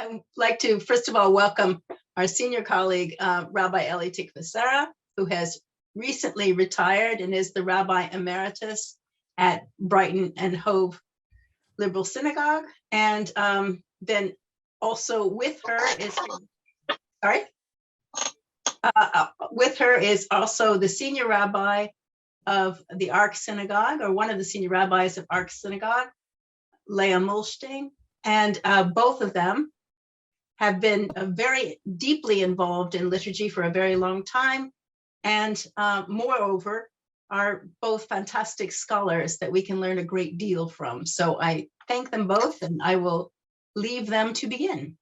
I'd like to, first of all, welcome our senior colleague, Rabbi Elli Tikvah, who has recently retired and is the Rabbi Emeritus at Brighton and Hove Liberal Synagogue. And then also with her is, with her is also the senior rabbi of the Ark Synagogue, or one of the senior rabbis of Ark Synagogue, Leah Mühlstein. And both of them have been very deeply involved in liturgy for a very long time. And moreover, are both fantastic scholars that we can learn a great deal from. So I thank them both, and I will leave them to begin.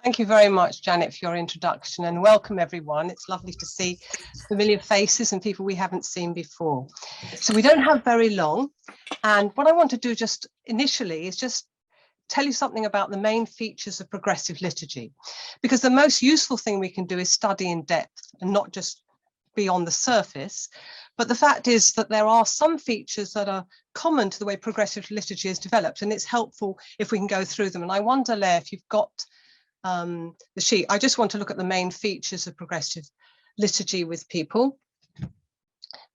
Thank you very much, Janet, for your introduction, and welcome everyone. It's lovely to see familiar faces and people we haven't seen before. So we don't have very long, and what I want to do just initially is just tell you something about the main features of progressive liturgy, because the most useful thing we can do is study in depth and not just be on the surface. But the fact is that there are some features that are common to the way progressive liturgy is developed, and it's helpful if we can go through them. And I wonder, Leah, if you've got the sheet. I just want to look at the main features of progressive liturgy with people.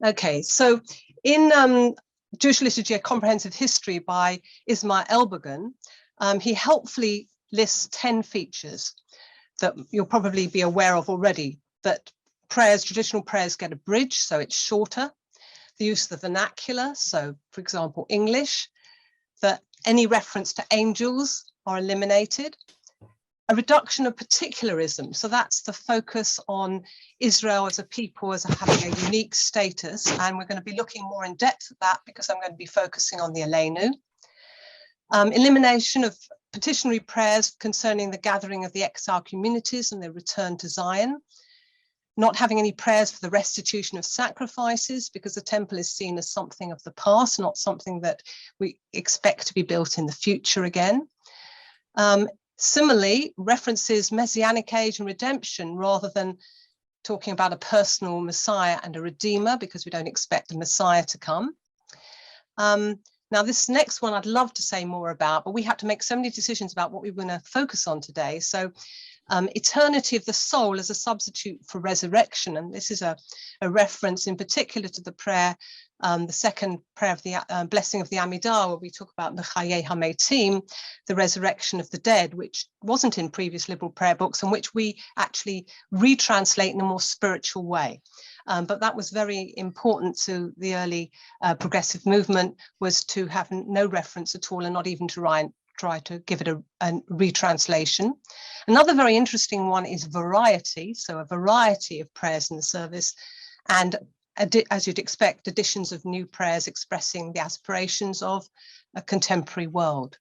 Okay, so in Jewish Liturgy, A Comprehensive History by Ismail Elbergen, he helpfully lists 10 features that you'll probably be aware of already. That prayers, traditional prayers, get a bridge, so it's shorter. The use of the vernacular, so for example, English. That any reference to angels are eliminated. A reduction of particularism, so that's the focus on Israel as a people, as having a unique status, and we're going to be looking more in depth at that because I'm going to be focusing on the Elenu. Elimination of petitionary prayers concerning the gathering of the exile communities and their return to Zion. Not having any prayers for the restitution of sacrifices, because the temple is seen as something of the past, not something that we expect to be built in the future again. Similarly, references Messianic age and redemption rather than talking about a personal Messiah and a Redeemer, because we don't expect the Messiah to come. Now, this next one I'd love to say more about, but we have to make so many decisions about what we want to focus on today. So eternity of the soul as a substitute for resurrection. And this is a reference in particular to the prayer, the second prayer of the blessing of the Amidah, where we talk about the Chaye HaMetim, the resurrection of the dead, which wasn't in previous liberal prayer books and which we actually retranslate in a more spiritual way. But that was very important to the early progressive movement, was to have no reference at all and not even to try to give it a retranslation. Another very interesting one is variety. So a variety of prayers in the service, and as you'd expect, additions of new prayers expressing the aspirations of a contemporary world.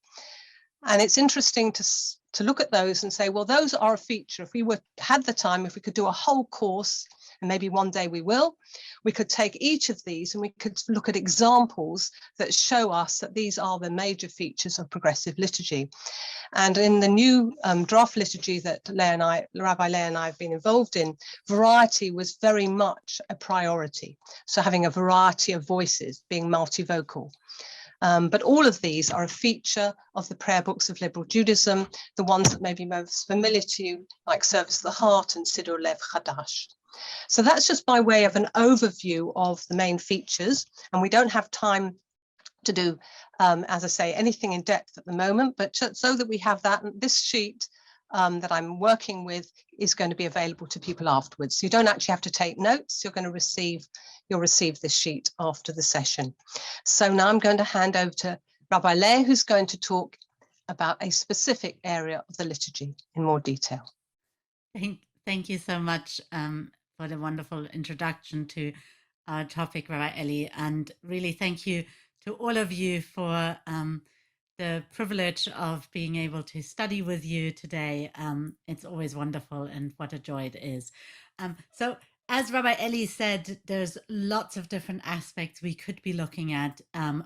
And it's interesting to look at those and say, well, those are a feature. If we had the time, if we could do a whole course, and maybe one day we will, we could take each of these and we could look at examples that show us that these are the major features of progressive liturgy. And in the new draft liturgy that Rabbi Leah and I have been involved in, variety was very much a priority. So having a variety of voices, being multivocal. But all of these are a feature of the prayer books of liberal Judaism, the ones that may be most familiar to you, like Service of the Heart and Siddur Lev Chadash. So that's just by way of an overview of the main features, and we don't have time to do, as I say, anything in depth at the moment, but so that we have that, this sheet that I'm working with is going to be available to people afterwards. So you don't actually have to take notes. You'll receive this sheet after the session. So now I'm going to hand over to Rabbi Leah, who's going to talk about a specific area of the liturgy in more detail. Thank you so much for the wonderful introduction to our topic, Rabbi Elli, and really thank you to all of you for the privilege of being able to study with you today. It's always wonderful, and what a joy it is. So as Rabbi Elli said, there's lots of different aspects we could be looking at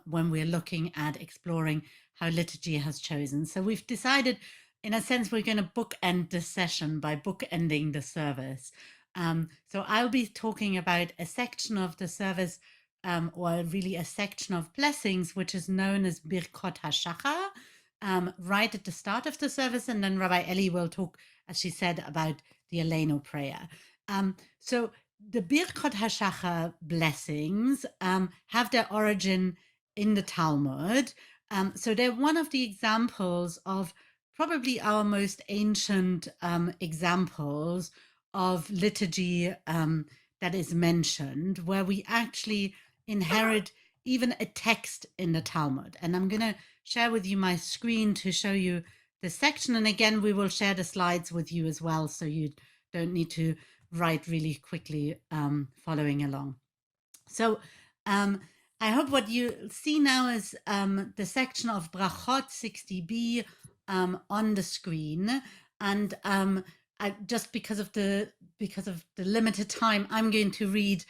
when we're looking at exploring how liturgy has chosen. So we've decided, in a sense, we're going to bookend this session by bookending the service. So I'll be talking about a section of the service, or really a section of blessings, which is known as Birkot HaShachar, right at the start of the service, and then Rabbi Elli will talk, as she said, about the Elenu prayer. So the Birkot HaShachar blessings have their origin in the Talmud. So they're one of the examples of probably our most ancient examples of liturgy that is mentioned, where we actually inherit even a text in the Talmud. And I'm going to share with you my screen to show you the section. And again, we will share the slides with you as well, so you don't need to write really quickly following along. So I hope what you see now is the section of Brachot 60b on the screen. And just because of the limited time, I'm going to read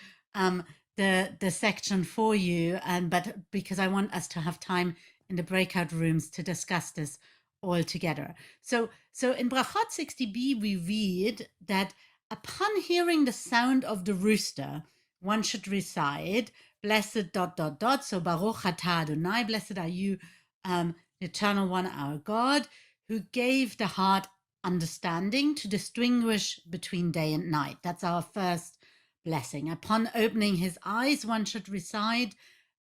the section for you, but because I want us to have time in the breakout rooms to discuss this all together. So in Brachot 60b, we read that upon hearing the sound of the rooster, one should recite, blessed ... So Baruch atah Adonai, blessed are you, the Eternal One, our God, who gave the heart understanding to distinguish between day and night. That's our first blessing. Upon opening his eyes, one should recite,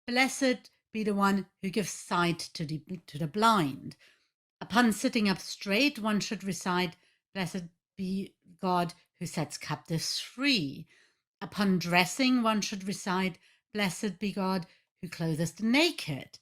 blessed be the one who gives sight to the blind. Upon sitting up straight, one should recite, blessed be God who sets captives free. Upon dressing, one should recite, blessed be God who clothes the naked.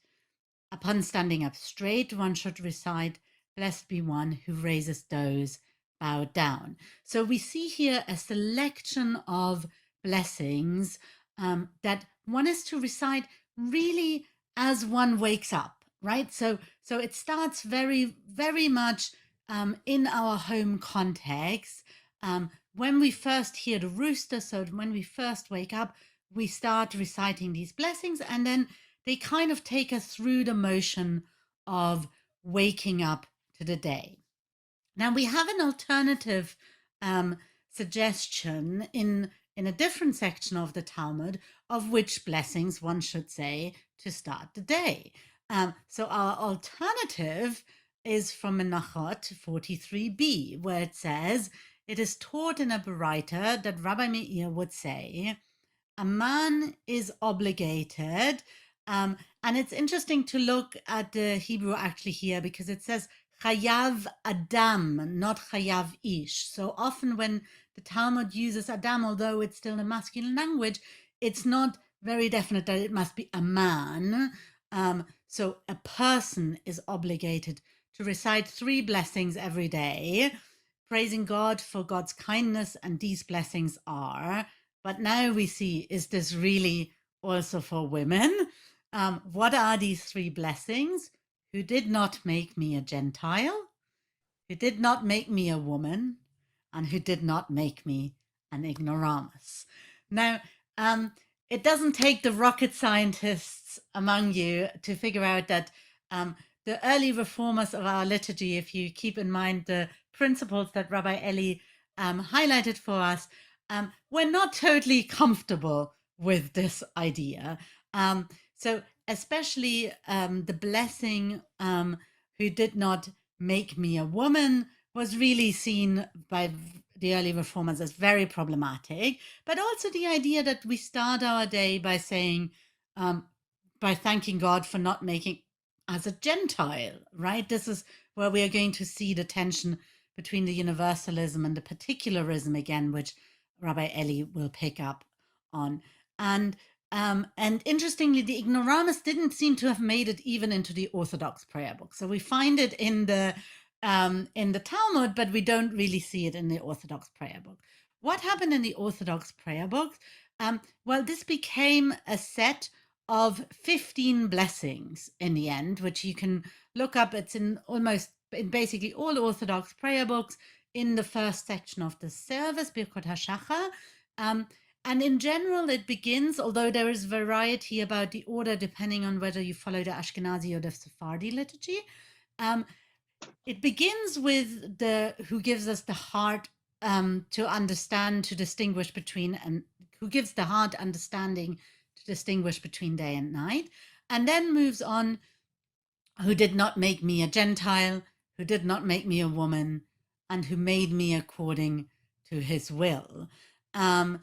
Upon standing up straight, one should recite, blessed be one who raises those bowed down. So we see here a selection of blessings that one is to recite really as one wakes up, right? So it starts very, very much in our home context. When we first hear the rooster, so when we first wake up, we start reciting these blessings, and then they kind of take us through the motion of waking up to the day. Now we have an alternative suggestion in a different section of the Talmud of which blessings one should say to start the day. So our alternative is from Menachot 43b, where it says, it is taught in a Baraita that Rabbi Meir would say, a man is obligated, and it's interesting to look at the Hebrew actually here, because it says chayav adam, not chayav ish. So often when the Talmud uses adam, although it's still a masculine language, it's not very definite that it must be a man. So a person is obligated to recite 3 blessings every day, praising God for God's kindness, and these blessings are. But now we see, is this really also for women? What are these 3 blessings? Who did not make me a Gentile, who did not make me a woman, and who did not make me an ignoramus. Now, it doesn't take the rocket scientists among you to figure out that the early reformers of our liturgy, if you keep in mind the principles that Rabbi Elli highlighted for us, were not totally comfortable with this idea. So especially the blessing, who did not make me a woman, was really seen by the early reformers as very problematic. But also the idea that we start our day by saying, by thanking God for not making us a Gentile, right? This is where we are going to see the tension between the universalism and the particularism again, which Rabbi Elli will pick up on. And interestingly, the ignoramus didn't seem to have made it even into the Orthodox prayer book. So we find it in the Talmud, but we don't really see it in the Orthodox prayer book. What happened in the Orthodox prayer book? Well, this became a set of 15 blessings in the end, which you can look up. It's in basically all Orthodox prayer books in the first section of the service, Birkot HaShachar. And in general, it begins, although there is variety about the order depending on whether you follow the Ashkenazi or the Sephardi liturgy. It begins with who gives us the heart to understand, to distinguish between, and who gives the heart understanding to distinguish between day and night, and then moves on who did not make me a Gentile, who did not make me a woman, and who made me according to his will. And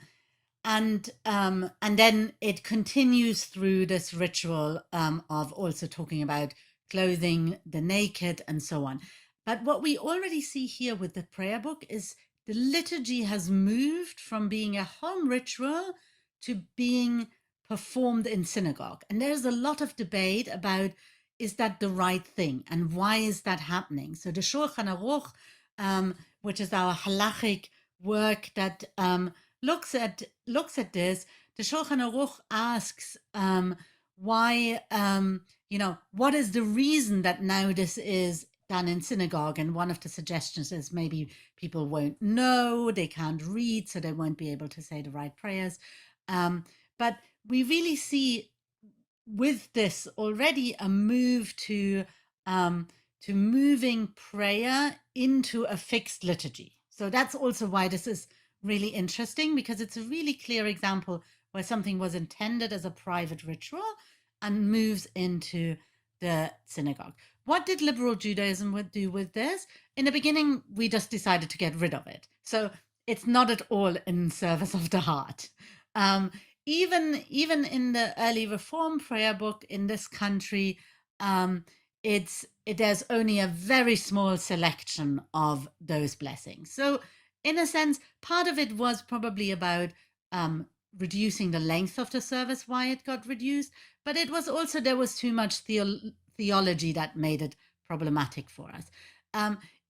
then it continues through this ritual of also talking about clothing the naked and so on. But what we already see here with the prayer book is the liturgy has moved from being a home ritual to being performed in synagogue. And there's a lot of debate about, is that the right thing and why is that happening? So the Shulchan Aruch, which is our halachic work that looks at this, the Shulchan Aruch asks why, what is the reason that now this is done in synagogue? And one of the suggestions is maybe people won't know, they can't read, so they won't be able to say the right prayers. But we really see with this already a move to moving prayer into a fixed liturgy. So that's also why this is really interesting, because it's a really clear example where something was intended as a private ritual and moves into the synagogue. What did liberal Judaism do with this? In the beginning, we just decided to get rid of it. So it's not at all in service of the heart. Even in the early Reform prayer book in this country, there's only a very small selection of those blessings. So in a sense, part of it was probably about reducing the length of the service, why it got reduced, but it was also, there was too much theology that made it problematic for us.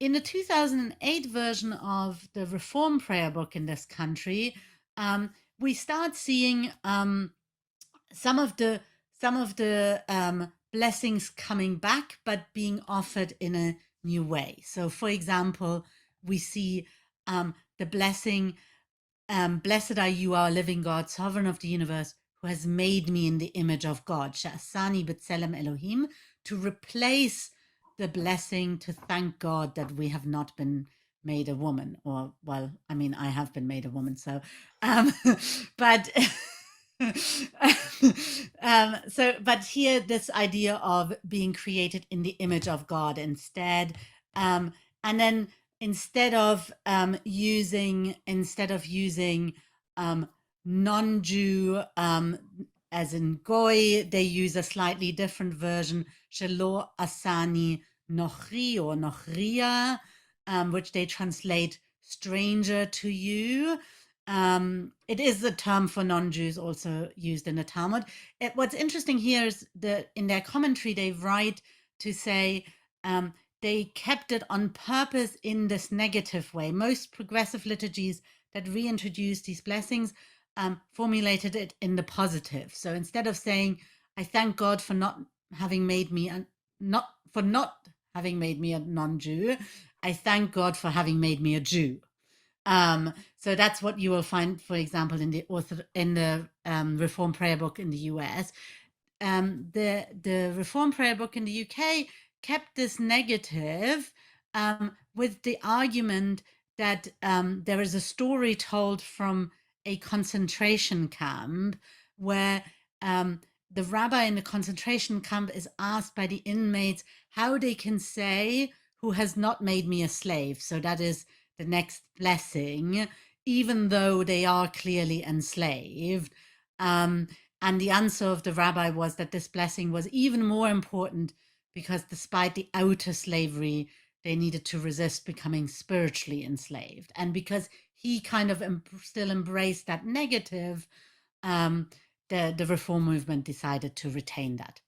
In the 2008 version of the Reform prayer book in this country, we start seeing some of the blessings coming back, but being offered in a new way. So, for example, we see the blessing, blessed are you, our living God, sovereign of the universe, who has made me in the image of God, Sha'asani b'tselem Elohim, to replace the blessing to thank God that we have not been made a woman, or, well, I mean, I have been made a woman, so, but, but here, this idea of being created in the image of God instead, and then instead of using non-Jew as in goy, they use a slightly different version, shelo asani nochri or nochria, which they translate stranger to you. It is the term for non-Jews also used in the Talmud. What's interesting here is that in their commentary, they write to say they kept it on purpose in this negative way. Most progressive liturgies that reintroduced these blessings formulated it in the positive. So instead of saying, I thank God for not having made me a non-Jew, I thank God for having made me a Jew. So that's what you will find, for example, in the Reform Prayer Book in the US. The Reform Prayer Book in the UK kept this negative with the argument that there is a story told from a concentration camp where the rabbi in the concentration camp is asked by the inmates how they can say, who has not made me a slave. So that is the next blessing, even though they are clearly enslaved. And the answer of the rabbi was that this blessing was even more important because despite the outer slavery, they needed to resist becoming spiritually enslaved. And because he kind of still embraced that negative, the Reform movement decided to retain that.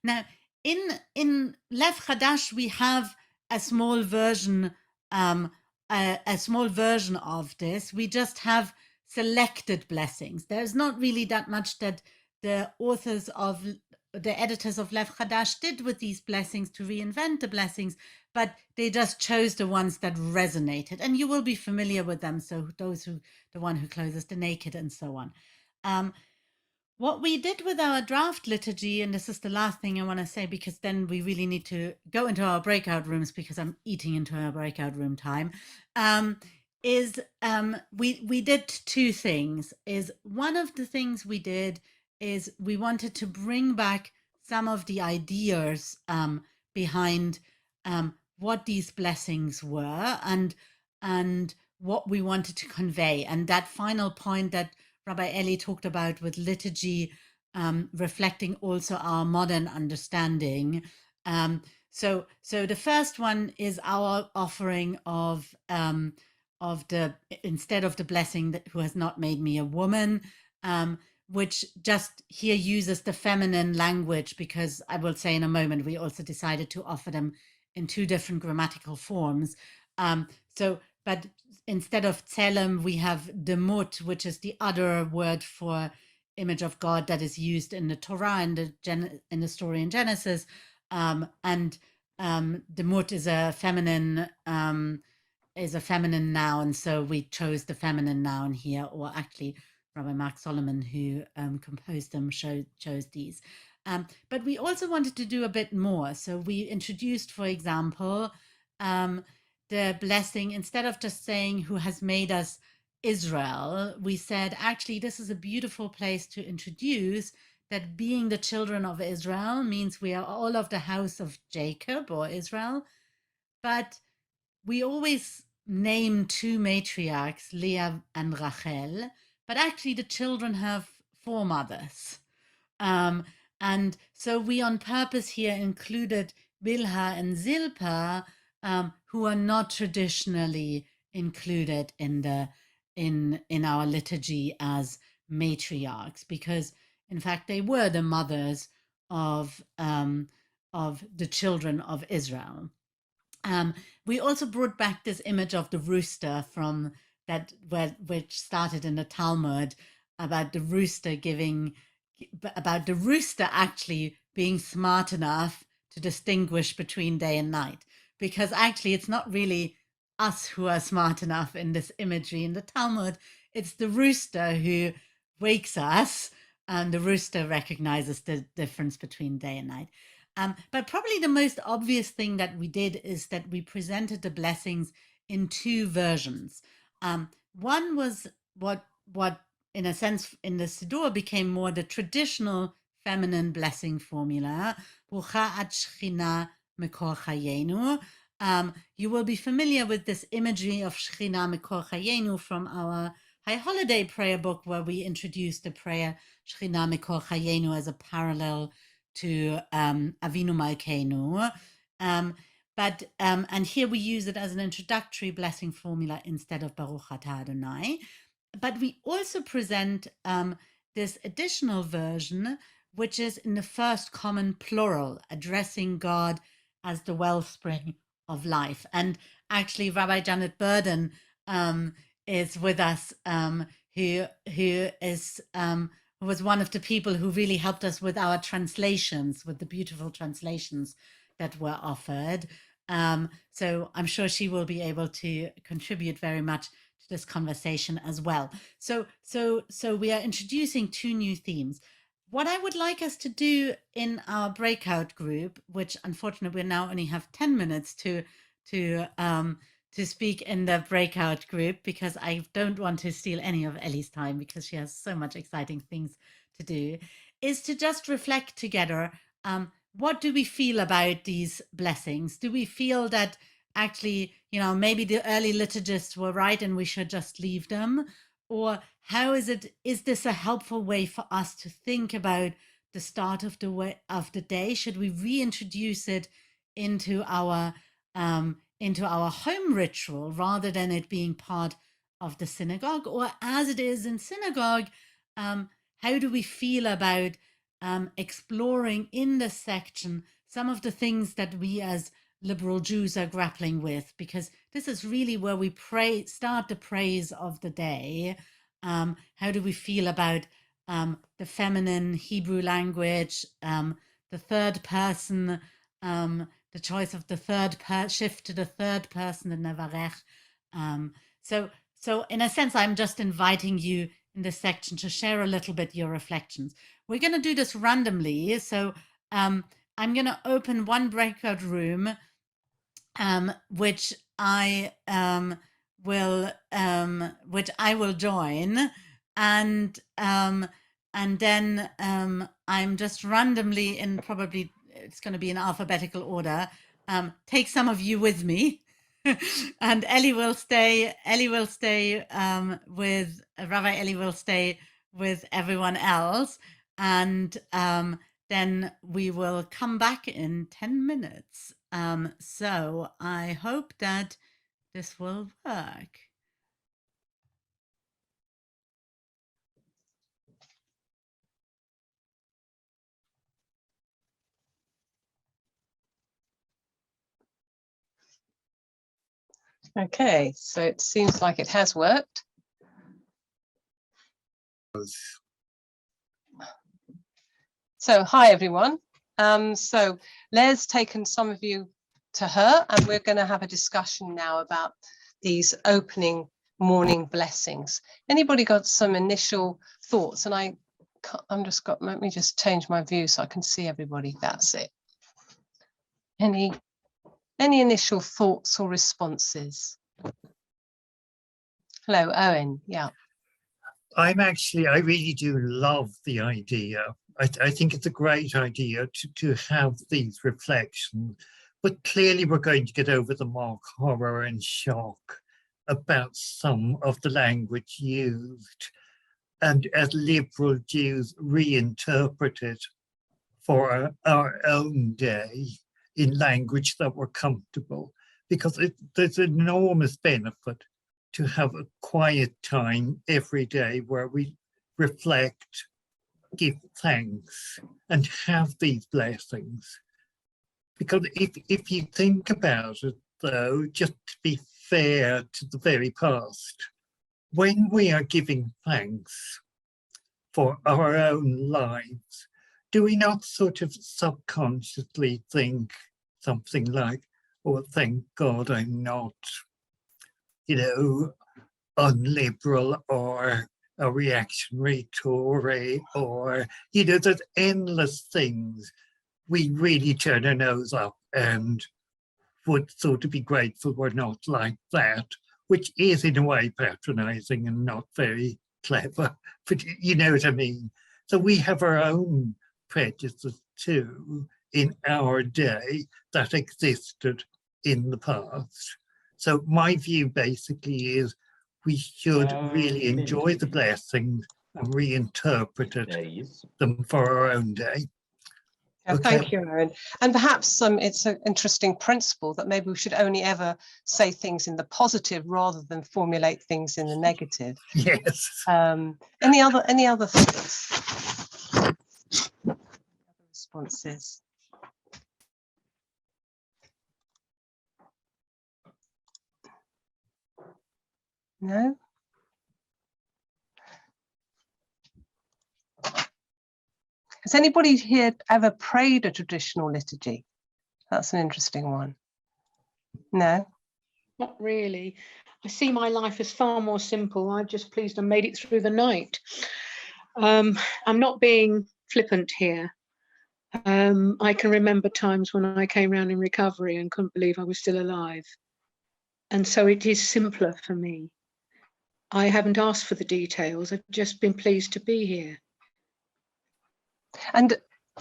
Now, in Lev Chadash, we have a small version of this. We just have selected blessings. There's not really that much that the editors of Lev Chadash did with these blessings to reinvent the blessings, but they just chose the ones that resonated, and you will be familiar with them. So the one who clothes the naked and so on. What we did with our draft liturgy, and this is the last thing I want to say, because then we really need to go into our breakout rooms because I'm eating into our breakout room time, is we did two things. Is one of the things we did is we wanted to bring back some of the ideas behind what these blessings were and what we wanted to convey. And that final point that Rabbi Elli talked about with liturgy, reflecting also our modern understanding. So the first one is our offering of the, instead of the blessing that who has not made me a woman, which just here uses the feminine language, because I will say in a moment, we also decided to offer them in two different grammatical forms. But instead of tselem, we have demut, which is the other word for image of God that is used in the Torah and in the story in Genesis. And demut is a feminine noun, so we chose the feminine noun here, or actually Rabbi Mark Solomon, who composed them, chose these. But we also wanted to do a bit more. So we introduced, for example, the blessing, instead of just saying who has made us Israel, we said, actually, this is a beautiful place to introduce that being the children of Israel means we are all of the house of Jacob or Israel. But we always name two matriarchs, Leah and Rachel, but actually the children have four mothers. And so we on purpose here included Bilhah and Zilpah, who are not traditionally included in our liturgy as matriarchs, because in fact they were the mothers of the children of Israel. We also brought back this image of the rooster from that, which started in the Talmud, about the rooster actually being smart enough to distinguish between day and night, because actually it's not really us who are smart enough in this imagery in the Talmud. It's the rooster who wakes us, and the rooster recognizes the difference between day and night. But probably the most obvious thing that we did is that we presented the blessings in two versions. One was what in a sense in the Siddur became more the traditional feminine blessing formula, Brucha at Shechina Mekor Chayenu. You will be familiar with this imagery of Shechina Mekor Chayenu from our High Holiday prayer book, where we introduced the prayer Shechina Mekor Chayenu as a parallel to Avinu Malkeinu. And here we use it as an introductory blessing formula instead of Baruch Atah Adonai. But we also present this additional version, which is in the first common plural, addressing God as the wellspring of life. And actually, Rabbi Janet Burden is with us, who was one of the people who really helped us with our translations, with the beautiful translations that were offered. So I'm sure she will be able to contribute very much to this conversation as well. So we are introducing two new themes. What I would like us to do in our breakout group, which unfortunately we now only have 10 minutes to speak in the breakout group, because I don't want to steal any of Elli's time, because she has so much exciting things to do, is to just reflect together. What do we feel about these blessings? Do we feel that actually, maybe the early liturgists were right and we should just leave them? Or how is this a helpful way for us to think about the start of the day? Should we reintroduce it into our home ritual rather than it being part of the synagogue? Or as it is in synagogue, how do we feel about exploring in this section some of the things that we as liberal Jews are grappling with? Because this is really where we start the praise of the day. How do we feel about the feminine Hebrew language, the third person, the choice of the third shift to the third person, the nevarech. So in a sense, I'm just inviting you in this section to share a little bit your reflections. We're going to do this randomly. So I'm going to open one breakout room, which I will join, and then I'm just randomly probably it's going to be in alphabetical order. Take some of you with me. And Elli will stay. With Rabbi Elli will stay with everyone else, and then we will come back in 10 minutes. So I hope that this will work. Okay, so it seems like it has worked. So hi everyone. So Leah's taken some of you to her, and we're going to have a discussion now about these opening morning blessings. Anybody got some initial thoughts? And let me just change my view so I can see everybody. That's it. Any initial thoughts or responses? Hello, Owen. Yeah. I really do love the idea. I think it's a great idea to have these reflections, but clearly we're going to get over the mock horror and shock about some of the language used, and as liberal Jews reinterpret it for our own day in language that we're comfortable, because there's enormous benefit to have a quiet time every day where we reflect, give thanks, and have these blessings. Because if you think about it, though, just to be fair to the very past, when we are giving thanks for our own lives, do we not sort of subconsciously think something like, oh, thank God I'm not, unliberal or a reactionary Tory, or, there's endless things we really turn our nose up and would sort of be grateful we're not like that, which is in a way patronizing and not very clever, but you know what I mean? So we have our own prejudices too in our day that existed in the past. So my view basically is we should really enjoy the blessings and reinterpret them for our own day. Yeah, Okay. thank you, Aaron. And perhaps it's an interesting principle that maybe we should only ever say things in the positive rather than formulate things in the negative. Yes. Any other thoughts? Responses? No? Has anybody here ever prayed a traditional liturgy? That's an interesting one. No? Not really. I see my life as far more simple. I'm just pleased I made it through the night. I'm not being flippant here. I can remember times when I came round in recovery and couldn't believe I was still alive. And so it is simpler for me. I haven't asked for the details. I've just been pleased to be here. And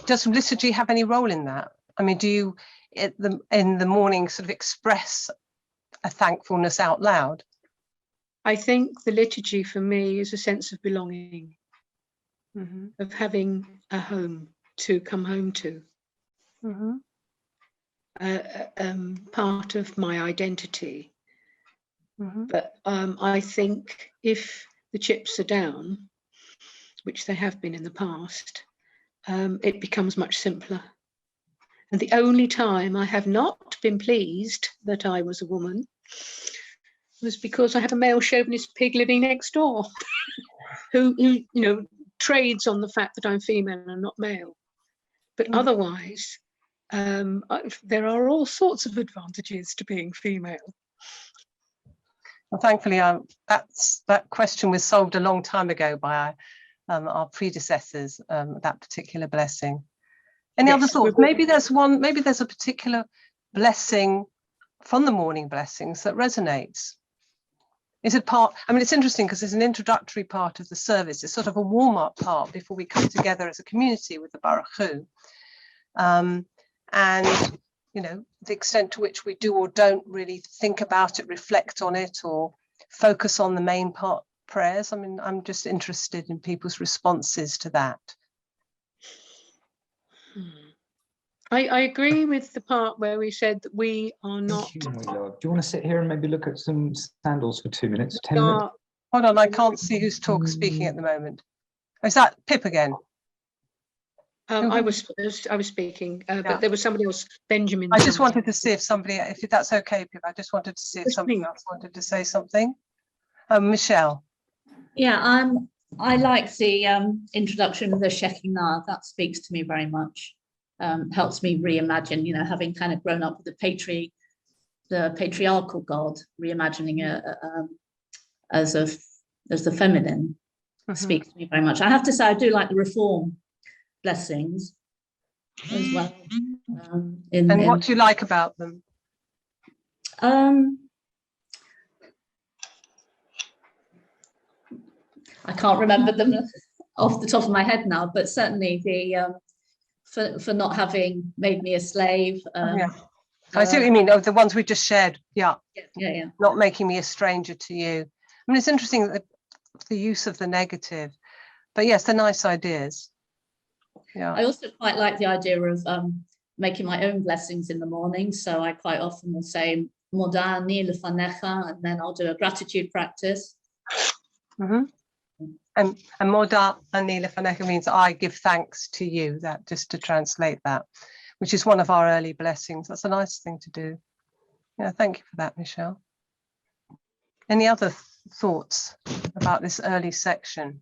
does liturgy have any role in that? I mean, do you in the morning sort of express a thankfulness out loud? I think the liturgy for me is a sense of belonging, of having a home to come home to. Part of my identity. But I think if the chips are down, which they have been in the past, it becomes much simpler. And the only time I have not been pleased that I was a woman was because I have a male chauvinist pig living next door who trades on the fact that I'm female and not male. But otherwise, there are all sorts of advantages to being female. Well, thankfully, that question was solved a long time ago by our predecessors, that particular blessing. Any other thoughts? Maybe there's a particular blessing from the morning blessings that resonates. Is it part? I mean, it's interesting because it's an introductory part of the service. It's sort of a warm-up part before we come together as a community with the Baruch Hu. And, you know, the extent to which we do or don't really think about it, reflect on it, or focus on the main part prayers. I mean, I'm just interested in people's responses to that. I agree with the part where we said that we are not. Do you want to sit here and maybe look at some sandals for 2 minutes, 10 minutes? Hold on, I can't see who's speaking at the moment. Is that Pip again? I was speaking, but there was somebody else, Benjamin. I just wanted to see if somebody, if that's okay, Pip, I just wanted to see if somebody else wanted to say something. Michelle. Yeah, I like the introduction of the Shekinah. That speaks to me very much. Helps me reimagine, you know, having kind of grown up with the patriarchal God, reimagining it as the feminine speaks to me very much. I have to say, I do like the Reform blessings as well. And what do you like about them? I can't remember them off the top of my head now, but certainly the for not having made me a slave. Yeah. I see what you mean. Oh, the ones we just shared. Yeah. Yeah. Not making me a stranger to you. I mean, it's interesting that the use of the negative, but yes, they're nice ideas. Yeah. I also quite like the idea of making my own blessings in the morning. So I quite often will say Moda ani lefanecha, and then I'll do a gratitude practice. And Moda ani lefanecha means I give thanks to you. That, just to translate that, which is one of our early blessings. That's a nice thing to do. Yeah, thank you for that, Michelle. Any other thoughts about this early section?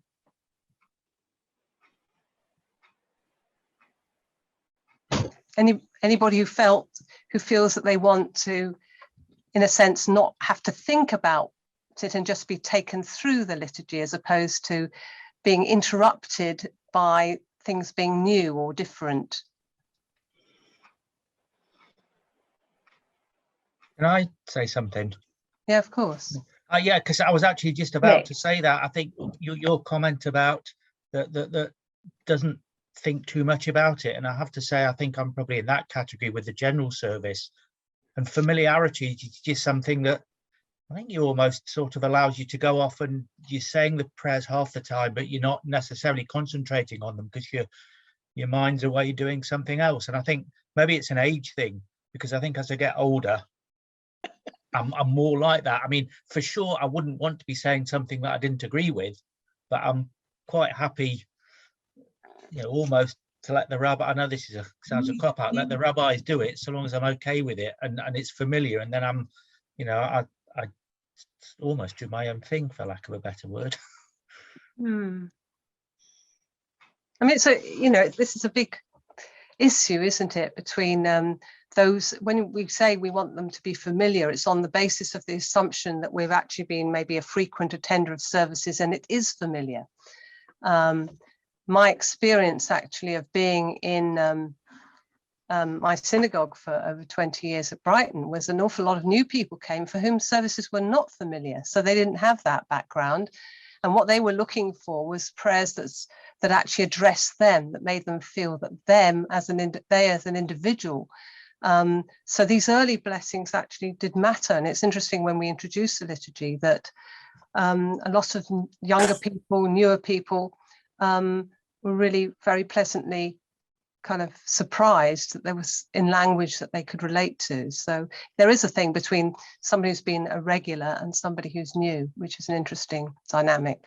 Anybody who feels that they want to, in a sense, not have to think about it and just be taken through the liturgy, as opposed to being interrupted by things being new or different? Can I say something? Yeah, of course. Yeah, because I was actually just about to say that. I think your comment about that doesn't think too much about it, and I have to say I think I'm probably in that category with the general service. And familiarity is just something that I think you almost sort of allows you to go off and you're saying the prayers half the time, but you're not necessarily concentrating on them because your mind's away doing something else. And I think maybe it's an age thing, because I think as I get older, I'm more like that. I mean, for sure, I wouldn't want to be saying something that I didn't agree with, but I'm quite happy, you know, almost to let the rabbi, I know this sounds a cop out, let the rabbis do it so long as I'm okay with it and it's familiar, and then I'm, you know, I almost do my own thing, for lack of a better word. I mean, so, you know, this is a big issue, isn't it, between those, when we say we want them to be familiar, it's on the basis of the assumption that we've actually been maybe a frequent attender of services and it is familiar. My experience actually of being in my synagogue for over 20 years at Brighton was an awful lot of new people came for whom services were not familiar. So they didn't have that background. And what they were looking for was prayers that actually addressed them, that made them feel that they as an individual. So these early blessings actually did matter. And it's interesting when we introduced the liturgy that a lot of younger people, newer people, were really very pleasantly kind of surprised that there was in language that they could relate to. So there is a thing between somebody who's been a regular and somebody who's new, which is an interesting dynamic.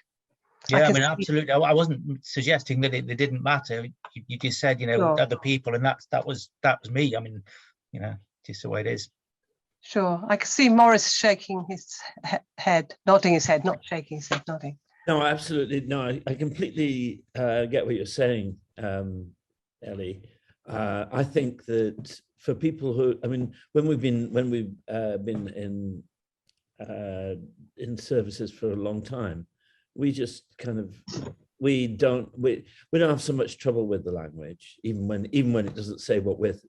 Yeah, I mean, absolutely. I wasn't suggesting that it didn't matter. You just said, you know, Sure. Other people, and that was me. I mean, you know, just the way it is. Sure. I can see Morris shaking his head, nodding his head, not shaking his head, nodding. No, absolutely. No, I completely get what you're saying, Ellie. I think that for people who, I mean, when we've been in services for a long time, we just kind of we don't have so much trouble with the language, even when it doesn't say what we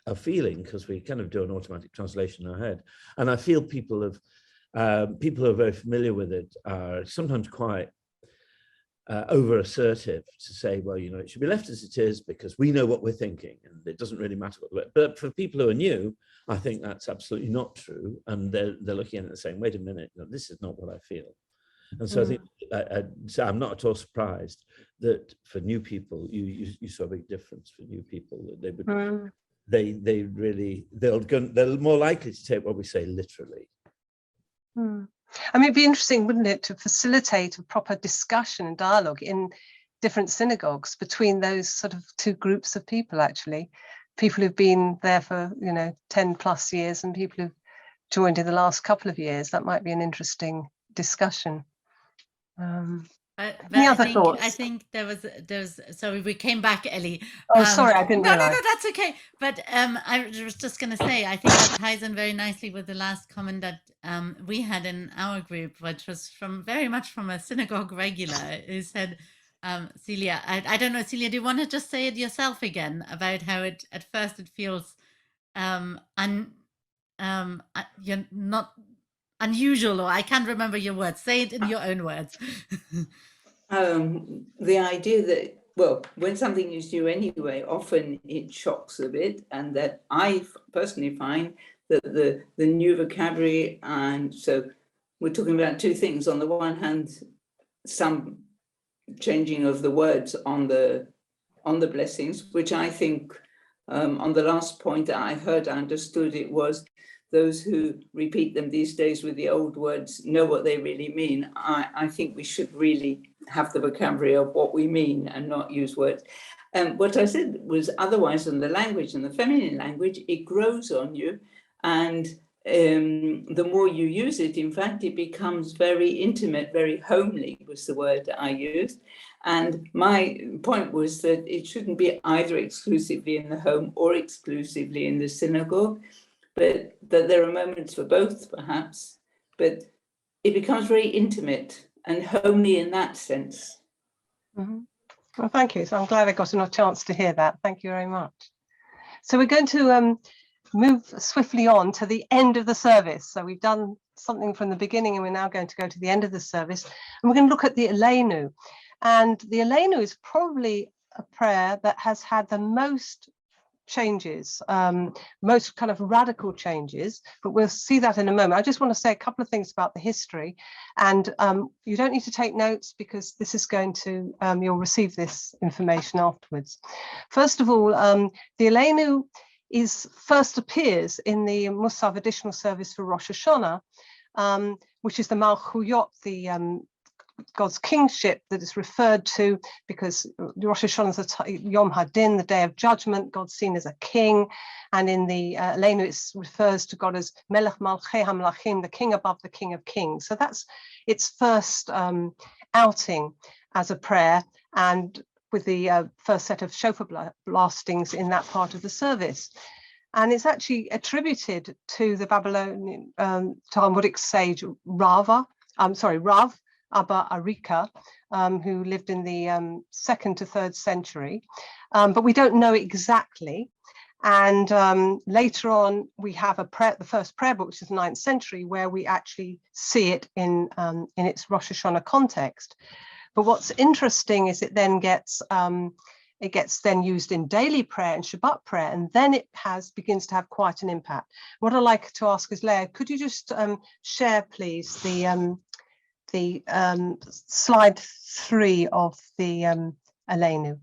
are feeling, because we kind of do an automatic translation in our head. And I feel people have People who are very familiar with it are sometimes quite over assertive to say, well, you know, it should be left as it is because we know what we're thinking and it doesn't really matter what. But for people who are new, I think that's absolutely not true, and they're looking at it and saying, wait a minute, no, this is not what I feel. And so I think so I'm not at all surprised that for new people you saw a big difference for new people, that they would they really they're more likely to take what we say literally. I mean, it'd be interesting, wouldn't it, to facilitate a proper discussion and dialogue in different synagogues between those sort of two groups of people, actually. People who've been there for, you know, 10 plus years and people who've joined in the last couple of years. That might be an interesting discussion. Any other thoughts? I think there was sorry, we came back, Ellie. Oh, sorry, I didn't realize. No, that's okay. But I was just going to say, I think that ties in very nicely with the last comment that we had in our group, which was very much from a synagogue regular who said, Celia, I don't know, Celia, do you want to just say it yourself again about how it at first it feels you're not unusual, or I can't remember your words. Say it in your own words. The idea that, well, when something is new anyway, often it shocks a bit, and that I personally find that the new vocabulary, and so we're talking about two things. On the one hand, some changing of the words on the blessings, which I think on the last point that I heard, I understood it was those who repeat them these days with the old words know what they really mean. I think we should really have the vocabulary of what we mean and not use words. What I said was otherwise in the language, and the feminine language, it grows on you. And the more you use it, in fact, it becomes very intimate, very homely was the word I used. And my point was that it shouldn't be either exclusively in the home or exclusively in the synagogue, but that there are moments for both, perhaps, but it becomes very intimate and homely in that sense. Well, thank you. So I'm glad I got a chance to hear that. Thank you very much. So we're going to move swiftly on to the end of the service. So we've done something from the beginning and we're now going to go to the end of the service. And we're going to look at the Elenu. And the Elenu is probably a prayer that has had the most changes, most kind of radical changes, but we'll see that in a moment. I just want to say a couple of things about the history, and you don't need to take notes because this is going to, you'll receive this information afterwards. First of all, the Elenu first appears in the Musaf additional service for Rosh Hashanah, which is the Malchuyot, the God's kingship that is referred to, because Rosh Hashanah is Yom Hadin, the day of judgment. God's seen as a king, and in the Elenu it refers to God as Melech Malchei HaMelachim, the king above the king of kings. So that's its first outing as a prayer, and with the first set of shofar blastings in that part of the service. And it's actually attributed to the Babylonian Talmudic sage Rav Abba Arika, who lived in the 2nd to 3rd century, but we don't know exactly. And later on, we have the first prayer book, which is the 9th century, where we actually see it in its Rosh Hashanah context. But what's interesting is it then gets then used in daily prayer and Shabbat prayer, and then it begins to have quite an impact. What I'd like to ask is, Leah, could you just share, please, the slide 3 of the Elenu.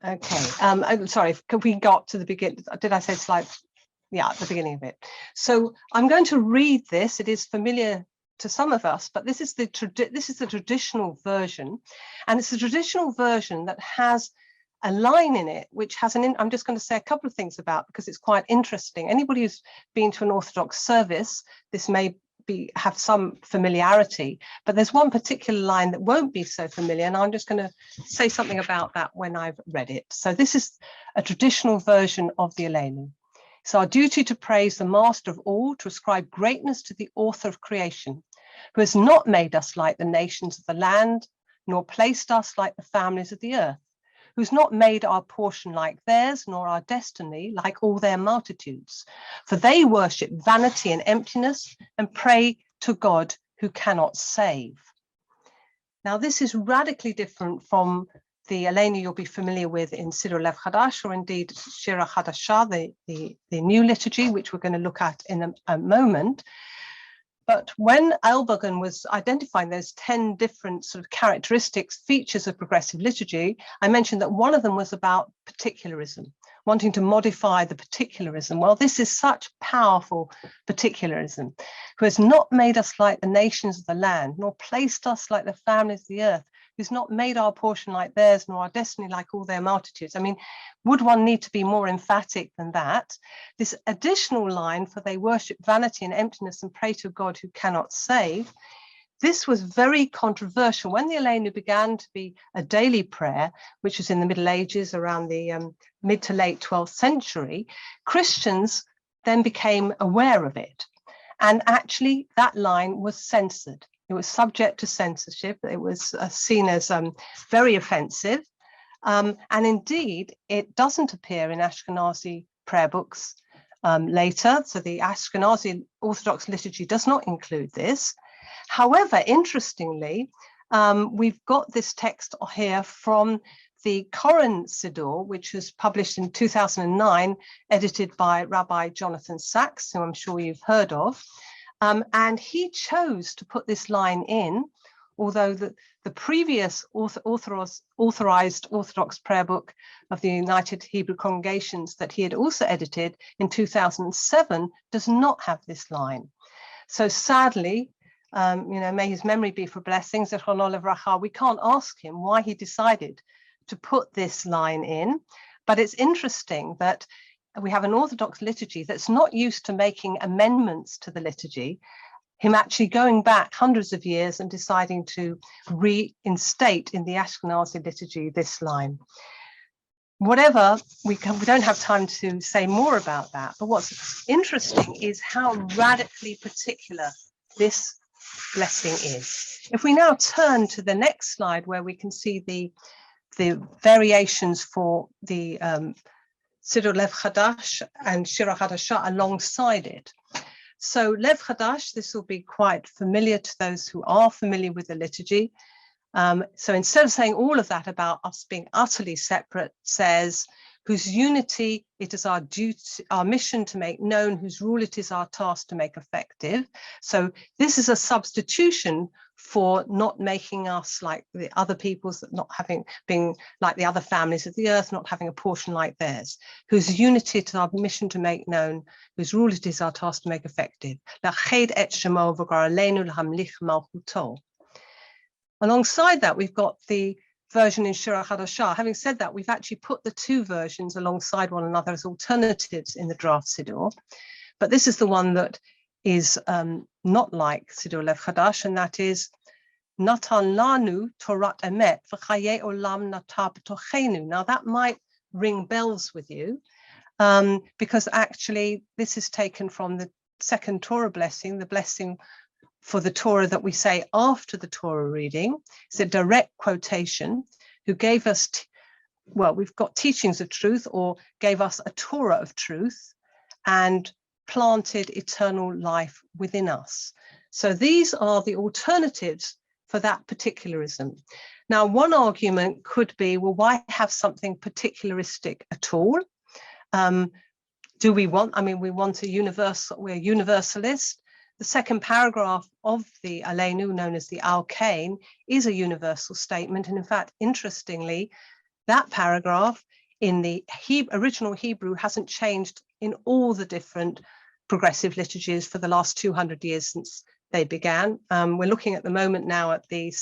Okay, I'm sorry, could we got to the beginning? Did I say slide? Yeah, at the beginning of it. So I'm going to read this. It is familiar to some of us, but this is the traditional version, and it's a traditional version that has a line in it which has I'm just going to say a couple of things about, because it's quite interesting. Anybody who's been to an Orthodox service, this may have some familiarity, but there's one particular line that won't be so familiar, and I'm just going to say something about that when I've read it. So this is a traditional version of the Elenu. It's our duty to praise the Master of all, to ascribe greatness to the author of creation, who has not made us like the nations of the land, nor placed us like the families of the earth, who's not made our portion like theirs, nor our destiny like all their multitudes. For they worship vanity and emptiness and pray to God who cannot save. Now, this is radically different from the Elenu you'll be familiar with in Siddur Lev Chadash, or indeed Shira Hadashah, the new liturgy, which we're going to look at in a moment. But when Elbogen was identifying those 10 different sort of characteristics, features of progressive liturgy, I mentioned that one of them was about particularism, wanting to modify the particularism. Well, this is such powerful particularism, who has not made us like the nations of the land, nor placed us like the families of the earth, who's not made our portion like theirs, nor our destiny like all their multitudes. I mean, would one need to be more emphatic than that? This additional line, for they worship vanity and emptiness and pray to God who cannot save, this was very controversial. When the Elenu began to be a daily prayer, which was in the Middle Ages around the mid to late 12th century, Christians then became aware of it. And actually that line was censored. It was subject to censorship. It was seen as very offensive. And indeed, it doesn't appear in Ashkenazi prayer books later. So the Ashkenazi Orthodox liturgy does not include this. However, interestingly, we've got this text here from the Koran Siddur, which was published in 2009, edited by Rabbi Jonathan Sachs, who I'm sure you've heard of. And he chose to put this line in, although the previous authorized Orthodox prayer book of the United Hebrew Congregations that he had also edited in 2007 does not have this line. So sadly, may his memory be for blessings, we can't ask him why he decided to put this line in. But it's interesting that we have an Orthodox liturgy that's not used to making amendments to the liturgy, him actually going back hundreds of years and deciding to reinstate in the Ashkenazi liturgy this line. Whatever, we don't have time to say more about that, but what's interesting is how radically particular this blessing is. If we now turn to the next slide, where we can see the variations for the Siddur Lev Chadash and Shira Hadashah alongside it. So Lev Chadash, this will be quite familiar to those who are familiar with the liturgy. So instead of saying all of that about us being utterly separate, says, whose unity it is our duty, our mission to make known, whose rule it is our task to make effective. So this is a substitution for not making us like the other peoples, not being like the other families of the earth, not having a portion like theirs, whose unity it is our mission to make known, whose rule it is our task to make effective. Alongside that, we've got the version in Shira Hadashah. Having said that, we've actually put the two versions alongside one another as alternatives in the draft Siddur. But this is the one that is not like Siddur Lev Chadash, and that is Natan Lanu Torat Emet v'chaye olam nata b'tochenu. Now that might ring bells with you, because actually this is taken from the second Torah blessing, the blessing for the Torah that we say after the Torah reading. It's a direct quotation, who gave us, we've got teachings of truth, or gave us a Torah of truth and planted eternal life within us. So these are the alternatives for that particularism. Now, one argument could be, well, why have something particularistic at all? Do we want, we want a universal, we're universalist. The second paragraph of the Elenu, known as the Alkane, is a universal statement. And in fact, interestingly, that paragraph in the original Hebrew hasn't changed in all the different progressive liturgies for the last 200 years since they began. We're looking at the moment now at the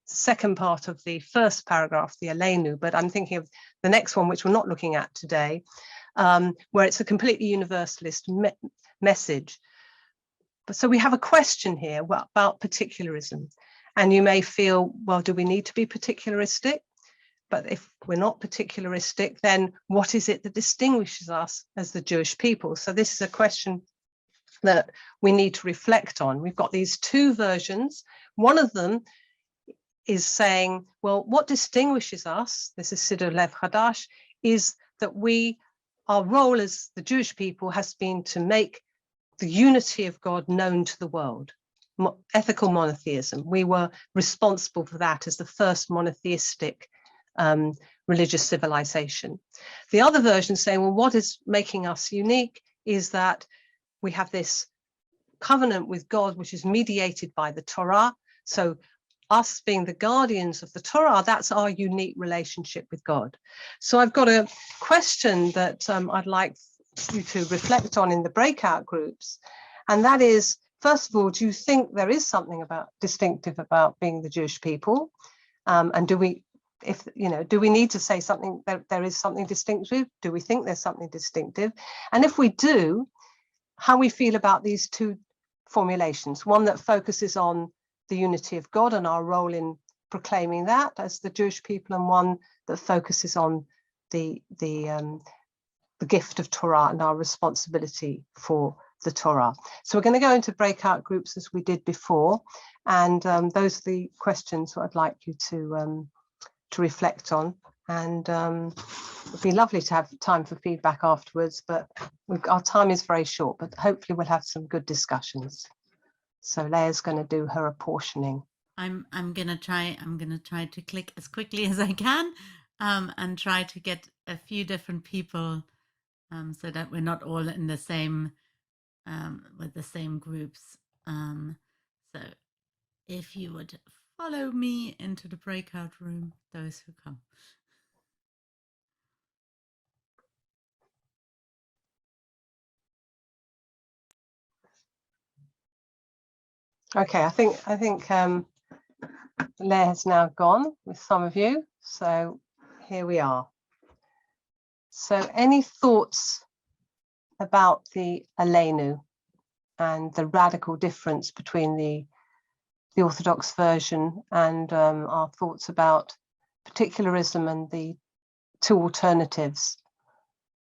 second part of the first paragraph, the Elenu, but I'm thinking of the next one, which we're not looking at today, where it's a completely universalist message. So we have a question here about particularism, and you may feel, well, do we need to be particularistic? But if we're not particularistic, then what is it that distinguishes us as the Jewish people? So this is a question that we need to reflect on. We've got these two versions. One of them is saying, well, what distinguishes us, this is Siddur Lev Chadash, is that our role as the Jewish people has been to make the unity of God known to the world. Ethical monotheism. We were responsible for that as the first monotheistic religious civilization. The other version saying, well, what is making us unique is that we have this covenant with God, which is mediated by the Torah. So us being the guardians of the Torah, that's our unique relationship with God. So I've got a question that I'd like you to reflect on in the breakout groups. And that is, first of all, do you think there is something distinctive about being the Jewish people? And do we need to say something, that there is something distinctive? Do we think there's something distinctive? And if we do, how we feel about these two formulations, one that focuses on the unity of God and our role in proclaiming that as the Jewish people, and one that focuses on the gift of Torah and our responsibility for the Torah. So we're going to go into breakout groups as we did before, and those are the questions I'd like you to reflect on. And it'd be lovely to have time for feedback afterwards, but our time is very short, but hopefully we'll have some good discussions. So Leah's going to do her apportioning. I'm gonna try to click as quickly as I can, and try to get a few different people, so that we're not all in the same with the same groups. So if you would follow me into the breakout room, those who come. Okay, I think Leah has now gone with some of you. So here we are. So any thoughts about the Elenu and the radical difference between the Orthodox version and our thoughts about particularism and the two alternatives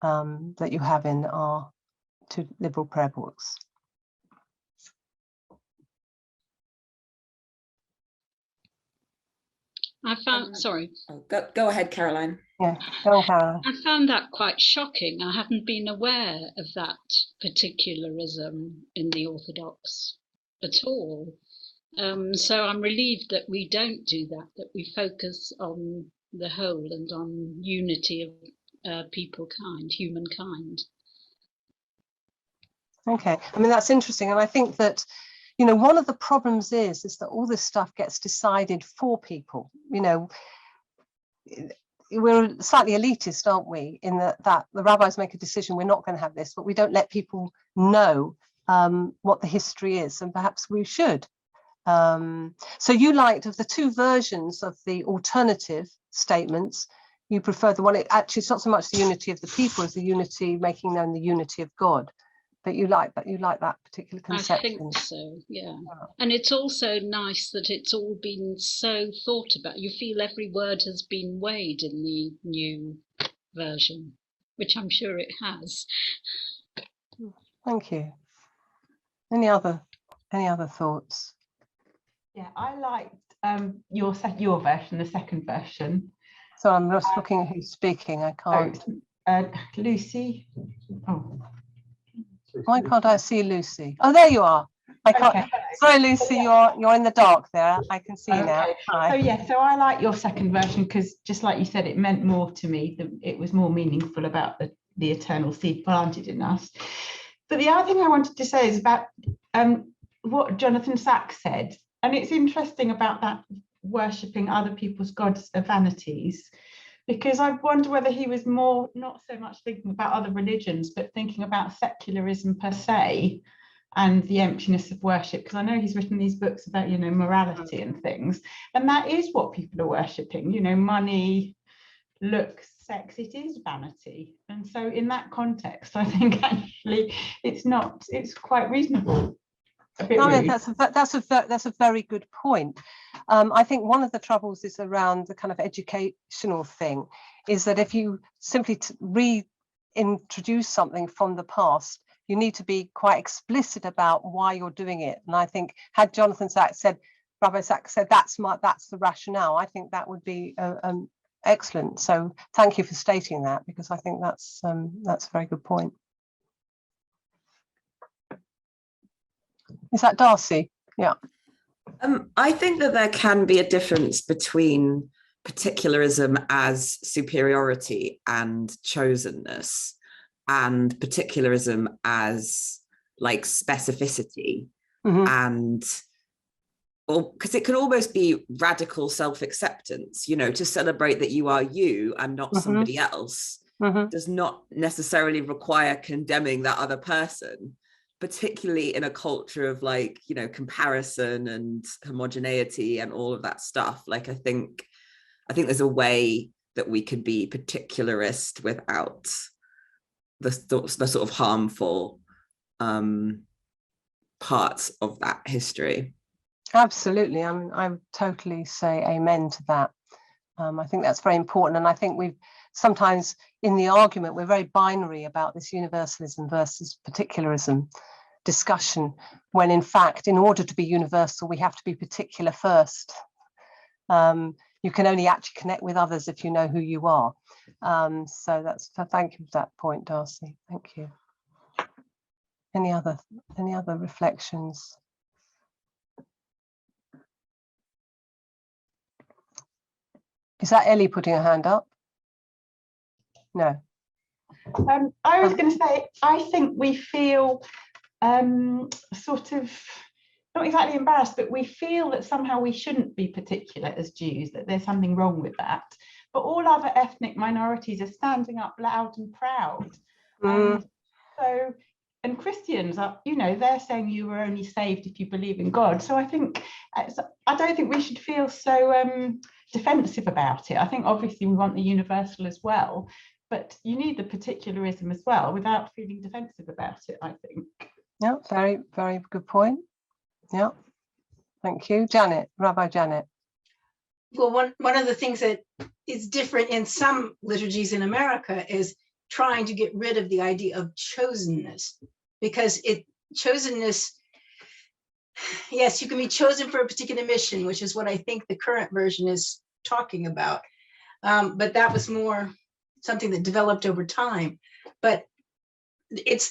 that you have in our two liberal prayer books? I found, sorry. Oh, go ahead, Caroline. Yeah, go on, Caroline. I found that quite shocking. I hadn't been aware of that particularism in the Orthodox at all. So I'm relieved that we don't do that we focus on the whole and on unity of humankind. Okay, I mean, that's interesting. And I think that, you know, one of the problems is that all this stuff gets decided for people. You know, we're slightly elitist, aren't we, in that the rabbis make a decision, we're not going to have this, but we don't let people know what the history is, and perhaps we should. So you liked, of the two versions of the alternative statements, you prefer the one, actually it's not so much the unity of the people as the unity, making known the unity of God. But you like that particular conception. I think so, yeah. And it's also nice that it's all been so thought about. You feel every word has been weighed in the new version, which I'm sure it has. Thank you. Any other thoughts? Yeah, I liked your version, the second version. So I'm just looking at who's speaking. I can't. Lucy. Oh. Why can't I see Lucy? Oh, there you are. I can't. Okay. Sorry, Lucy, you're in the dark there. I can see you now. Hi. So yeah, so I like your second version because, just like you said, it meant more to me. It was more meaningful about the eternal seed planted in us. But the other thing I wanted to say is about what Jonathan Sacks said, and it's interesting about that worshipping other people's gods of vanities. Because I wonder whether he was more, not so much thinking about other religions, but thinking about secularism per se and the emptiness of worship. Because I know he's written these books about, you know, morality and things. And that is what people are worshipping, you know, money, looks, sex, it is vanity. And so in that context, I think actually it's quite reasonable. That's a very good point. I think one of the troubles is around the kind of educational thing, is that if you simply reintroduce something from the past, you need to be quite explicit about why you're doing it. And I think had Jonathan Sacks said, Rabbi Sachs said, that's the rationale. I think that would be excellent. So thank you for stating that, because I think that's a very good point. Is that Darcy? Yeah. I think that there can be a difference between particularism as superiority and chosenness, and particularism as like specificity. And because it can almost be radical self-acceptance, you know, to celebrate that you are you and not somebody else does not necessarily require condemning that other person, particularly in a culture of like, you know, comparison and homogeneity and all of that stuff. Like, I think there's a way that we could be particularist without the sort of harmful parts of that history. Absolutely. I mean, I would totally say amen to that. I think that's very important. And I think we've sometimes in the argument, we're very binary about this universalism versus particularism discussion, when in fact, in order to be universal, we have to be particular first. You can only actually connect with others if you know who you are. So thank you for that point, Darcy. Thank you. Any other reflections? Is that Ellie putting her hand up? No. I was going to say, I think we feel sort of not exactly embarrassed, but we feel that somehow we shouldn't be particular as Jews, that there's something wrong with that. But all other ethnic minorities are standing up loud and proud. And Christians are, you know, they're saying you were only saved if you believe in God. So I think, I don't think we should feel so defensive about it. I think obviously we want the universal as well, but you need the particularism as well without feeling defensive about it, I think. Yeah, very, very good point. Yeah, thank you. Janet, Rabbi Janet. Well, one of the things that is different in some liturgies in America is trying to get rid of the idea of chosenness, because chosenness, yes, you can be chosen for a particular mission, which is what I think the current version is talking about. But that was more something that developed over time. But it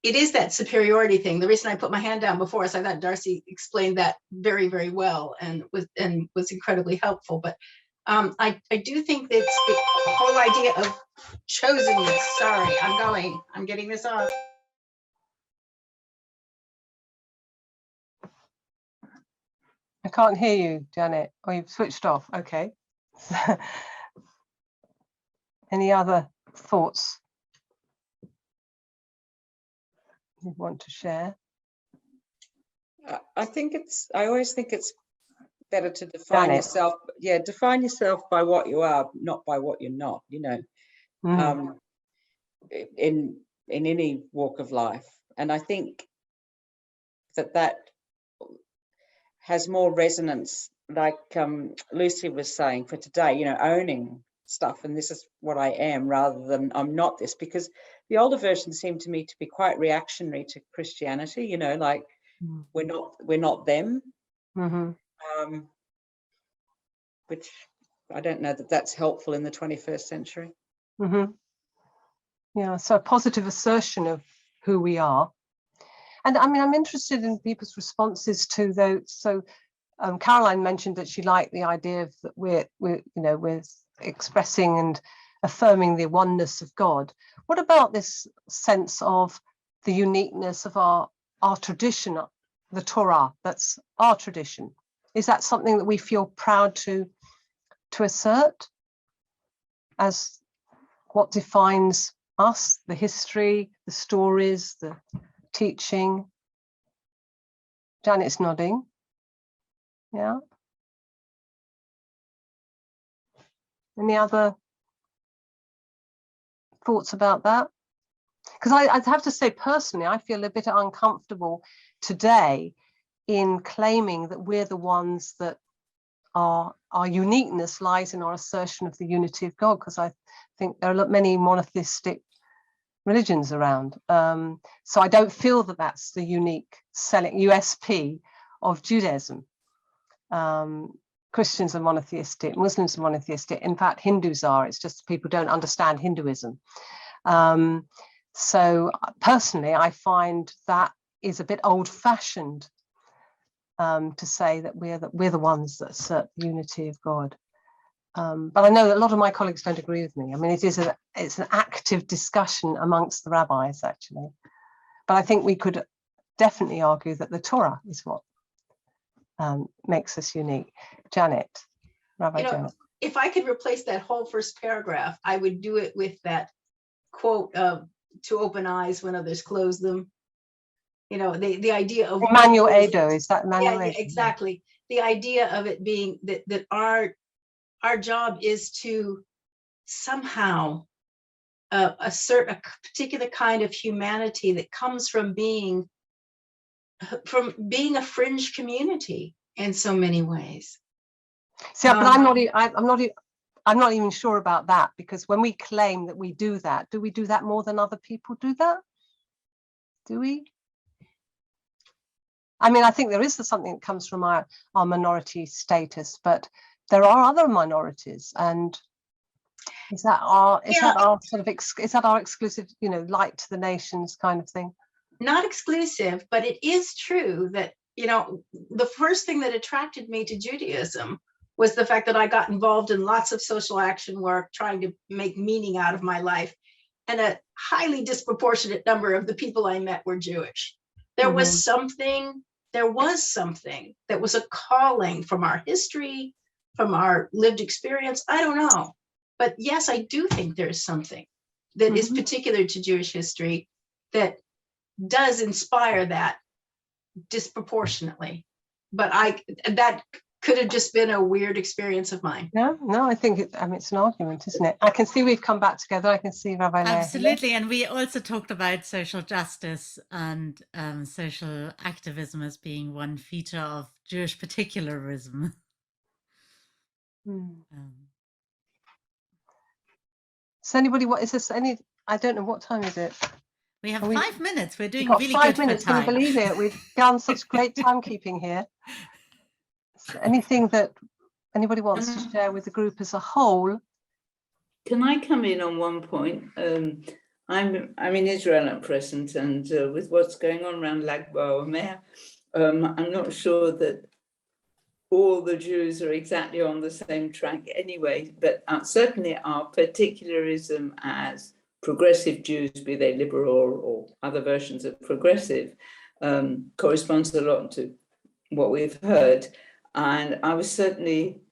is that superiority thing. The reason I put my hand down before is I thought Darcy explained that very, very well and was incredibly helpful. But I do think that the whole idea of chosenness. Sorry, I'm getting this off. I can't hear you, Janet. Oh, you've switched off. Okay. Any other thoughts you want to share? I always think it's better to define yourself. Yeah, define yourself by what you are, not by what you're not, you know, in any walk of life. And I think that has more resonance, like Lucy was saying, for today, you know, owning stuff, and this is what I am rather than I'm not this, because the older versions seem to me to be quite reactionary to Christianity, you know, like we're not them, which I don't know that that's helpful in the 21st century. Yeah, so a positive assertion of who we are. And I mean, I'm interested in people's responses to those. So Caroline mentioned that she liked the idea of that we're expressing and affirming the oneness of God. What about this sense of the uniqueness of our tradition, the Torah? That's our tradition. Is that something that we feel proud to assert as what defines us, the history, the stories, the teaching? Janet's nodding. Yeah. Any other thoughts about that? Because I'd have to say personally, I feel a bit uncomfortable today in claiming that we're the ones that our uniqueness lies in our assertion of the unity of God, because I think there are many monotheistic religions around. So I don't feel that that's the unique selling USP of Judaism. Christians are monotheistic, Muslims are monotheistic. In fact, Hindus are. It's just people don't understand Hinduism. So personally, I find that is a bit old-fashioned to say that we're the ones that assert the unity of God. But I know that a lot of my colleagues don't agree with me. I mean, it's an active discussion amongst the rabbis, actually. But I think we could definitely argue that the Torah is what makes us unique. Janet, Rabbi Janet. If I could replace that whole first paragraph, I would do it with that quote of "to open eyes when others close them." The idea of Emmanuel Edo, is that Emmanuel? Yeah, exactly. The idea of it being that our job is to somehow assert a particular kind of humanity that comes from being a fringe community in so many ways. See, but I'm not even sure about that, because when we claim that we do that, do we do that more than other people do that? Do we? I mean, I think there is something that comes from our minority status, but there are other minorities, and is that our exclusive, light to the nations kind of thing? Not exclusive, but it is true that, the first thing that attracted me to Judaism was the fact that I got involved in lots of social action work, trying to make meaning out of my life. And a highly disproportionate number of the people I met were Jewish. There was something that was a calling from our history, from our lived experience. I don't know. But yes, I do think there's something that is particular to Jewish history that does inspire that disproportionately. But that could have just been a weird experience of mine. No, I think it's an argument, isn't it? I can see we've come back together. I can see Rabbi Leah. Absolutely. And we also talked about social justice and social activism as being one feature of Jewish particularism. So anybody, I don't know, what time is it? We have 5 minutes. We're doing got really 5 good minutes. for time. Can you believe it? We've done such great timekeeping here. So anything that anybody wants to share with the group as a whole? Can I come in on one point? I'm in Israel at present, and with what's going on around Lag BaOmer, I'm not sure that all the Jews are exactly on the same track anyway, but certainly our particularism as progressive Jews, be they liberal or other versions of progressive, corresponds a lot to what we've heard. And I was certainly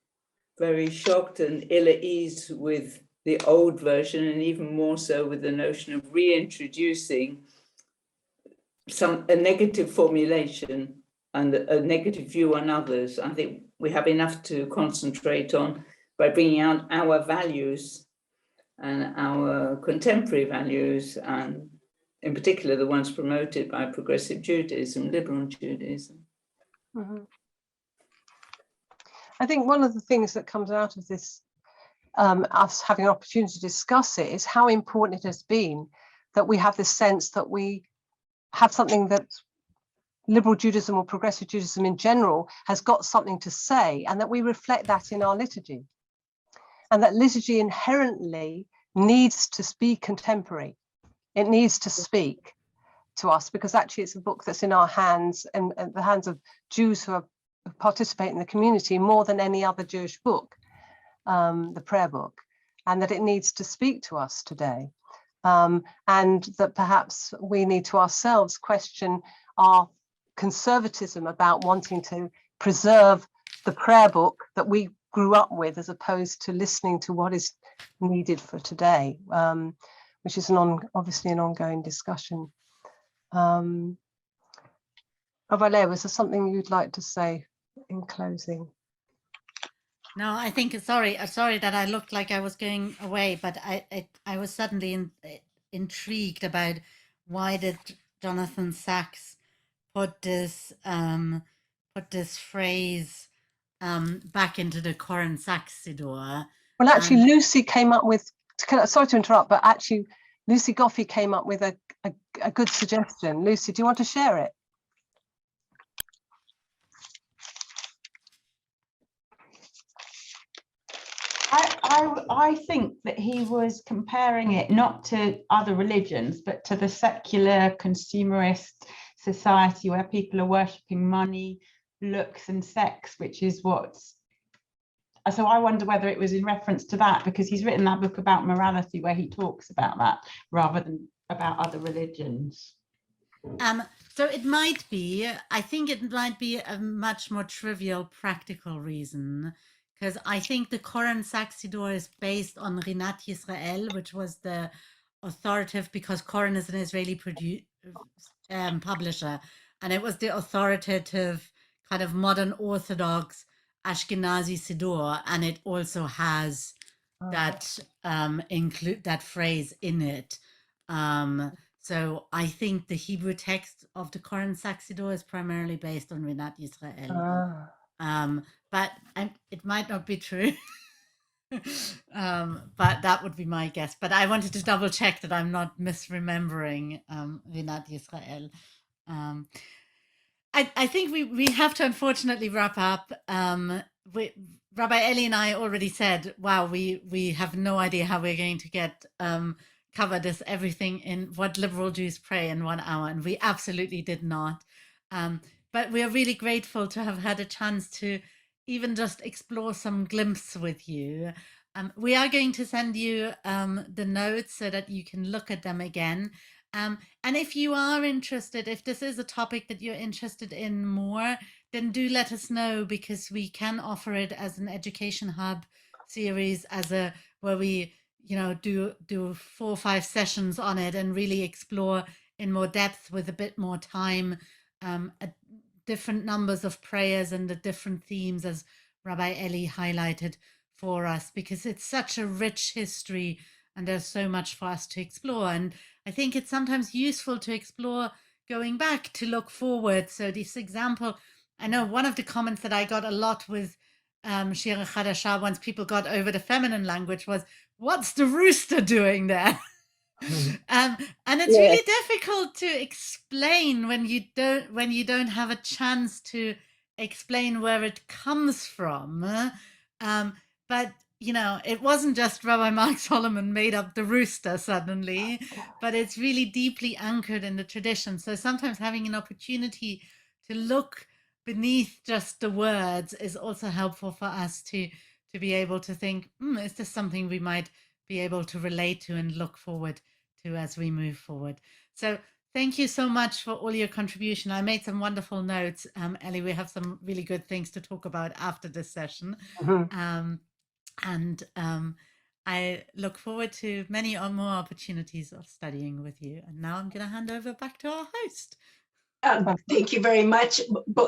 very shocked and ill at ease with the old version, and even more so with the notion of reintroducing a negative formulation and a negative view on others. I think we have enough to concentrate on by bringing out our values and our contemporary values, and in particular the ones promoted by progressive Judaism, liberal Judaism. I think one of the things that comes out of this, us having an opportunity to discuss it, is how important it has been that we have this sense that we have something that liberal Judaism or progressive Judaism in general has got something to say, and that we reflect that in our liturgy. And that liturgy inherently needs to be contemporary. It needs to speak to us, because actually it's a book that's in our hands and the hands of Jews who participate in the community more than any other Jewish book, the prayer book, and that it needs to speak to us today. And that perhaps we need to ourselves question our conservatism about wanting to preserve the prayer book that we grew up with, as opposed to listening to what is needed for today, which is obviously an ongoing discussion. Rabbi Leah, was there something you'd like to say in closing? No, I think sorry that I looked like I was going away, but I was suddenly intrigued about why did Jonathan Sacks put this phrase back into the Koran Sacks Siddur. Well, actually, Lucy came up with. Sorry to interrupt, but actually, Lucy Goffey came up with a good suggestion. Lucy, do you want to share it? I think that he was comparing it not to other religions, but to the secular consumerist society where people are worshipping money, looks and sex, which is what's... So I wonder whether it was in reference to that, because he's written that book about morality where he talks about that rather than about other religions. So it might be, I think it might be a much more trivial practical reason, because I think the Koran Saxidor is based on Rinat Yisrael, which was the authoritative, because Koran is an Israeli publisher, and it was the authoritative kind of modern Orthodox Ashkenazi Siddur, and it also has that include that phrase in it. So I think the Hebrew text of the Koran Saxidor is primarily based on Rinat Yisrael. But it might not be true. But that would be my guess. But I wanted to double check that I'm not misremembering Rinat Yisrael. I think we have to unfortunately wrap up. Rabbi Elli and I already said, wow, we have no idea how we're going to cover this everything in what liberal Jews pray in 1 hour, and we absolutely did not. But we are really grateful to have had a chance to even just explore some glimpse with you. We are going to send you the notes so that you can look at them again. And if you are interested, if this is a topic that you're interested in more, then do let us know, because we can offer it as an education hub series, where we do 4 or 5 sessions on it and really explore in more depth with a bit more time different numbers of prayers and the different themes, as Rabbi Elli highlighted for us, because it's such a rich history and there's so much for us to explore. And I think it's sometimes useful to explore going back to look forward. So this example, I know one of the comments that I got a lot with Shira Chadashah, once people got over the feminine language, was, what's the rooster doing there? And it's really difficult to explain when you don't have a chance to explain where it comes from. But it wasn't just Rabbi Mark Solomon made up the rooster suddenly, but it's really deeply anchored in the tradition. So sometimes having an opportunity to look beneath just the words is also helpful for us to be able to think, is this something we might be able to relate to and look forward to as we move forward. So thank you so much for all your contribution. I made some wonderful notes. Elli, we have some really good things to talk about after this session. And I look forward to many more opportunities of studying with you. And now I'm going to hand over back to our host. Thank you very much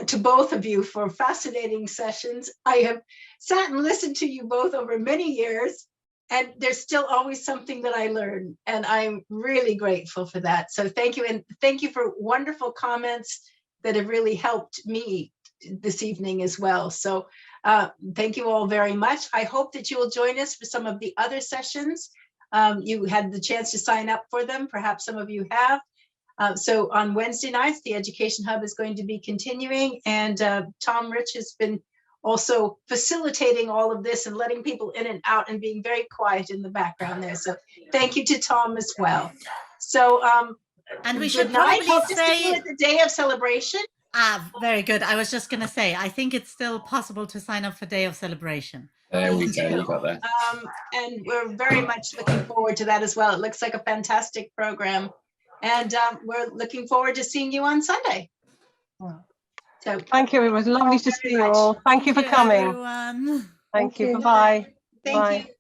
to both of you for fascinating sessions. I have sat and listened to you both over many years, and there's still always something that I learn, and I'm really grateful for that. So thank you, and thank you for wonderful comments that have really helped me this evening as well. So thank you all very much. I hope that you will join us for some of the other sessions. You had the chance to sign up for them. Perhaps some of you have. So on Wednesday nights, the Education Hub is going to be continuing, and Tom Rich has been also facilitating all of this and letting people in and out and being very quiet in the background there. So thank you to Tom as well. So and we should probably say see you at the day of celebration. Very good. I was just going to say, I think it's still possible to sign up for Day of Celebration. There we go. You got that. And we're very much looking forward to that as well. It looks like a fantastic program. And we're looking forward to seeing you on Sunday. So thank you. It was lovely to see you all. Thank you for coming. Everyone. Thank you. Bye-bye. Thank you.